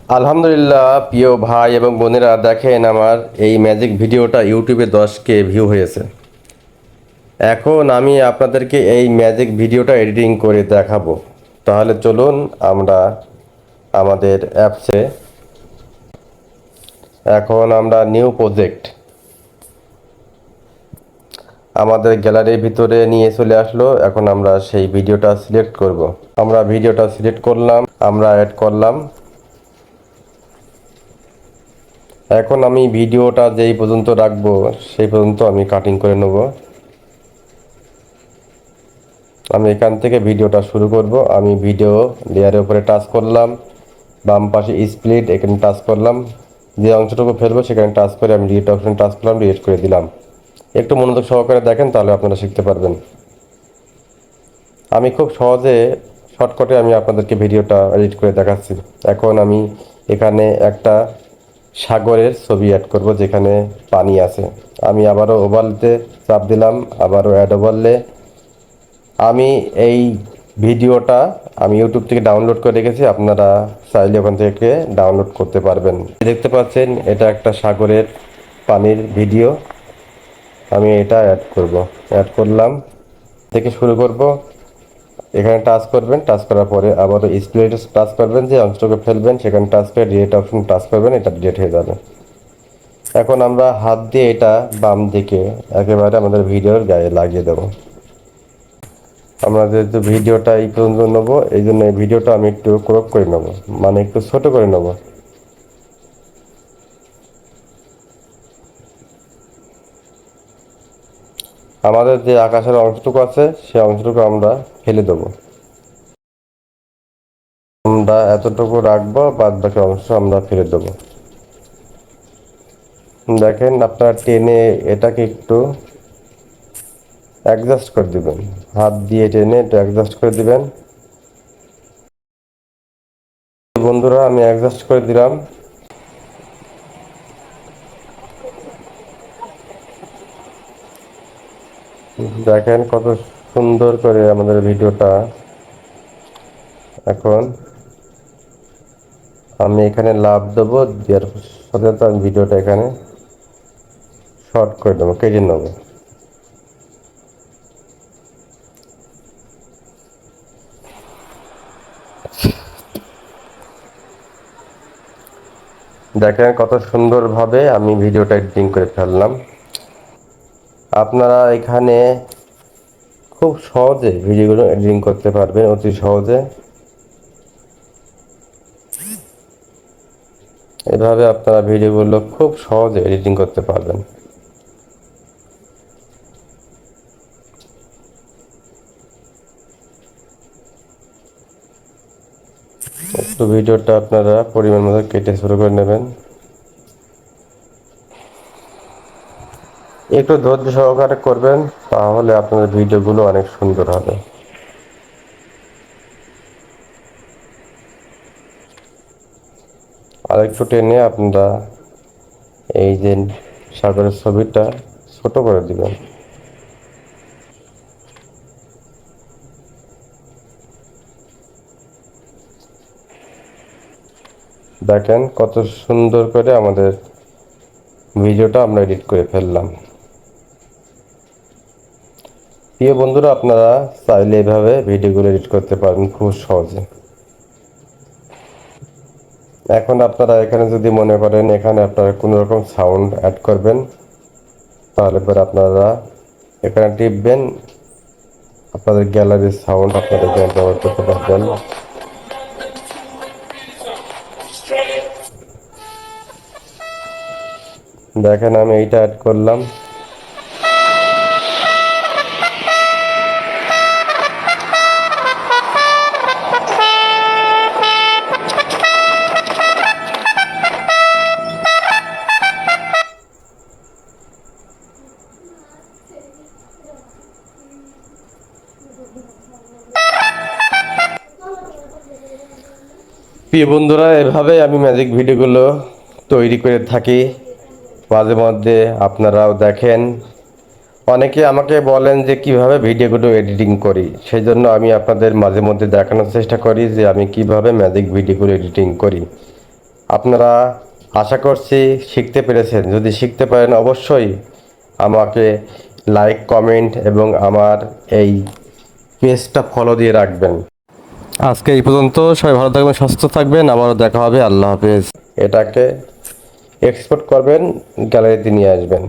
আলহামদুলিল্লাহ প্রিয় ভাই এবং বোনেরা, দেখেন আমার এই ম্যাজিক ভিডিওটা ইউটিউবে 10K ভিউ হয়েছে। এখন আমি আপনাদেরকে এই ম্যাজিক ভিডিওটা এডিটিং করে দেখাবো। তাহলে চলুন আমরা আমাদের অ্যাপসে, এখন আমরা নিউ প্রজেক্ট আমাদের গ্যালারির ভিতরে নিয়ে চলে আসলো। এখন আমরা সেই ভিডিওটা সিলেক্ট করব। আমরা ভিডিওটা সিলেক্ট করলাম, আমরা অ্যাড করলাম। এখন আমি ভিডিওটা যেই পর্যন্ত রাখবো সেই পর্যন্ত আমি কাটিং করে নেব। আমি এখান থেকে ভিডিওটা শুরু করব। আমি ভিডিও লেয়ারের উপরে টাচ করলাম, বাম পাশে স্প্লিট এখানে টাচ করলাম, যে অংশটুকু ফেলবো সেখানে টাচ করে আমি ডিলিট অপশনে টাচ করলাম, ডিলিট করে দিলাম। একটু মনোযোগ সহকারে দেখেন, তাহলে আপনারা শিখতে পারবেন। আমি খুব সহজে শর্টকাটে আমি আপনাদেরকে ভিডিওটা এডিট করে দেখাচ্ছি। এখন আমি এখানে একটা সাগরের ছবি অ্যাড করব যেখানে পানি আছে। আমি আবারও ওভারলেতে চাপ দিলাম, আবারও অ্যাড ওভারলে। আমি এই ভিডিওটা আমি ইউটিউব থেকে ডাউনলোড করে রেখেছি, আপনারা চাইলে ওখান থেকে ডাউনলোড করতে পারবেন। দেখতে পাচ্ছেন এটা একটা সাগরের পানির ভিডিও। আমি এটা অ্যাড করলাম, থেকে শুরু করব। এখানে টাচ করবেন, টাচ করার পরে আবারও স্প্লিটে টাচ করবেন, যে অংশটুকু ফেলবেন সেখানে টাচ করে ডিলিট অপশন টাচ করবেন, এটা ডিলিট হয়ে যাবে। এখন আমরা হাত দিয়ে এটা বাম দিকে একেবারে আমাদের ভিডিওর গায়ে লাগিয়ে দেবো। আমরা যেহেতু ভিডিওটা এই পর্যন্ত নেবো, এই জন্য এই ভিডিওটা আমি একটু ক্রপ করে নেবো, মানে একটু ছোট করে নেবো। আমাদের যে আকাশের অংশটুকু আছে সেই অংশটুকু আমরা ফেলে দেবো। আমরা এতটুকু রাখবো, বাদ বাকি অংশ আমরা ফেলে দেবো। দেখেন আপনারা টেনে এটাকে একটু অ্যাডজাস্ট করে দিবেন, হাত দিয়ে টেনে একটু অ্যাডজাস্ট করে দিবেন। বন্ধুরা আমি অ্যাডজাস্ট করে দিলাম। দেখেন কত সুন্দর করে আমাদের ভিডিওটা। এখন আমি এখানে লাভ দেবো, দেওয়ার সাথে সাথে আমি ভিডিওটা এখানে শর্ট করে দেবো, কেটে নেবো। দেখেন কত সুন্দরভাবে আমি ভিডিওটা এডিটিং করে ফেললাম। আপনারা এখানে খুব সহজে ভিডিওগুলো এডিটিং করতে পারবেন, অতি সহজে। এভাবে আপনারা ভিডিওগুলো খুব সহজে এডিটিং করতে পারবেন। একটু ভিডিওটা আপনারা পরিমাণ মতো কেটে শুরু করে নেবেন। একটু ধৈর্য সহকারে করবেন, তাহলে আপনাদের ভিডিওগুলো অনেক সুন্দর হবে। আর একটু টেনে আপনারা এই যে সাগরের ছবিটা ছোট করে দিবেন। দেখেন কত সুন্দর করে আমাদের ভিডিওটা আমরা এডিট করে ফেললাম। প্রিয় বন্ধুরা, আপনারা চাইলে এভাবে ভিডিওগুলো এডিট করতে পারেন খুব সহজে। এখন আপনারা এখানে যদি মনে করেন এখানে আপনারা কোনো রকম সাউন্ড অ্যাড করবেন, তাহলে পরে আপনারা এখানে টিপবেন, আপনাদের গ্যালারির সাউন্ড আপনারা এখানে ব্যবহার করতে পারবেন। দেখেন আমি এইটা অ্যাড করলাম। প্রিয় বন্ধুরা, এভাবে আমি ম্যাজিক ভিডিওগুলো তৈরি করে থাকি। মাঝে মধ্যে আপনারাও দেখেন। অনেকে আমাকে বলেন যে কিভাবে ভিডিওগুলো এডিটিং করি, সেই জন্য আমি আপনাদের মাঝে মধ্যে দেখানোর চেষ্টা করি যে আমি কিভাবে ম্যাজিক ভিডিওগুলো এডিটিং করি। আপনারা আশা করছি শিখতে পেরেছেন। যদি শিখতে পারেন অবশ্যই আমাকে লাইক, কমেন্ট এবং আমার এই পেজটা ফলো দিয়ে রাখবেন। আজকে এই পর্যন্ত। সবাই ভালো থাকবেন, সুস্থ থাকবেন। আবারও দেখা হবে। আল্লাহ হাফেজ। এটাকে এক্সপোর্ট করবেন, গ্যালারিতে নিয়ে আসবেন।